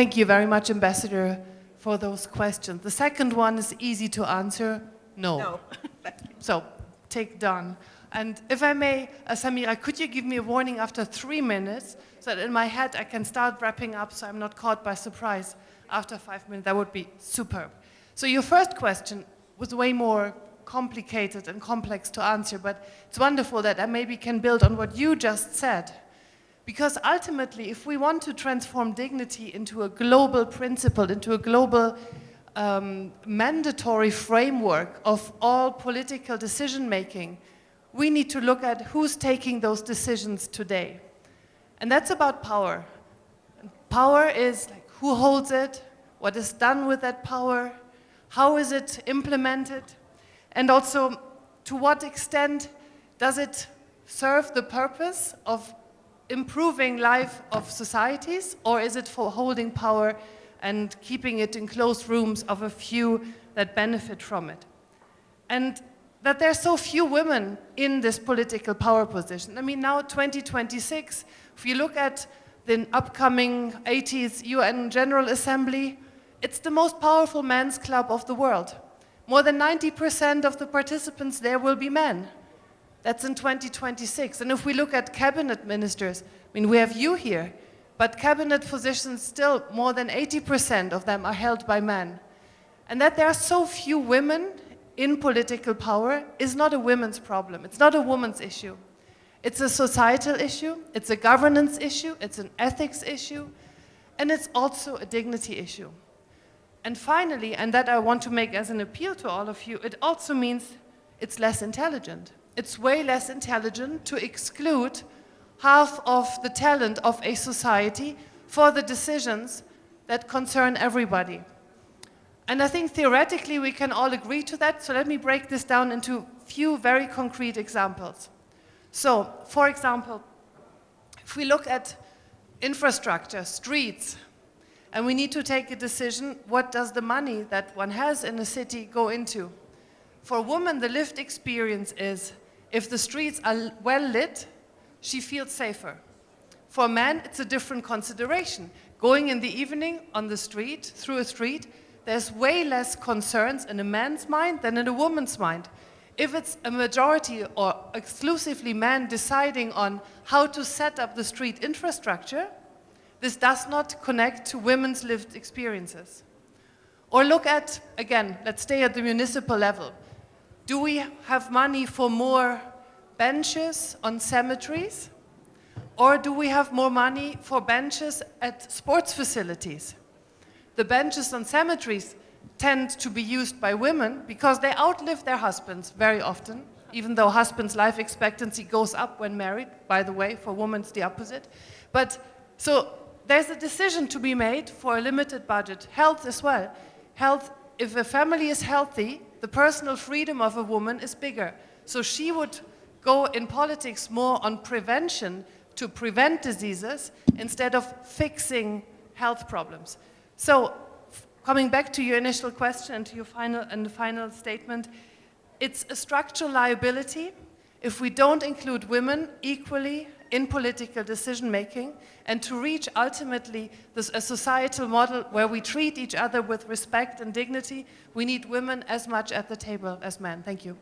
Thank you very much, Ambassador, for those questions. The second one is easy to answer, no. No. So, take done. And if I may, Samira, could you give me a warning after 3 minutes so that in my head I can start wrapping up so I'm not caught by surprise after 5 minutes? That would be superb. So your first question was way more complicated and complex to answer, but it's wonderful that I maybe can build on what you just said. Because ultimately, if we want to transform dignity into a global principle, into a global mandatory framework of all political decision-making, we need to look at who's taking those decisions today. And that's about power. And power is like who holds it, what is done with that power, how is it implemented, and also to what extent does it serve the purpose of improving life of societies, or is it for holding power and keeping it in closed rooms of a few that benefit from it? And that there are so few women in this political power position. I mean, now 2026, if you look at the upcoming 80th UN General Assembly, it's the most powerful men's club of the world. More than 90% of the participants there will be men. That's in 2026. And if we look at cabinet ministers, I mean, we have you here, but cabinet positions still, more than 80% of them are held by men. And that there are so few women in political power is not a women's problem. It's not a woman's issue. It's a societal issue, it's a governance issue, it's an ethics issue, and it's also a dignity issue. And finally, and that I want to make as an appeal to all of you, it also means it's less intelligent. It's way less intelligent to exclude half of the talent of a society for the decisions that concern everybody. And I think theoretically we can all agree to that, so let me break this down into a few very concrete examples. So, for example, if we look at infrastructure, streets, and we need to take a decision, what does the money that one has in a city go into? For a woman, the lived experience is, if the streets are well lit, she feels safer. For a man, it's a different consideration. Going in the evening on the street, through a street, there's way less concerns in a man's mind than in a woman's mind. If it's a majority or exclusively men deciding on how to set up the street infrastructure, this does not connect to women's lived experiences. Or look at, again, let's stay at the municipal level. Do we have money for more benches on cemeteries? Or do we have more money for benches at sports facilities? The benches on cemeteries tend to be used by women because they outlive their husbands very often, even though husbands' life expectancy goes up when married. By the way, for women it's the opposite. But so there's a decision to be made for a limited budget. Health as well. Health, if a family is healthy, the personal freedom of a woman is bigger. So she would go in politics more on prevention to prevent diseases instead of fixing health problems. So, coming back to your initial question and to your final statement, it's a structural liability if we don't include women equally in political decision-making, and to reach ultimately a societal model where we treat each other with respect and dignity, we need women as much at the table as men. Thank you.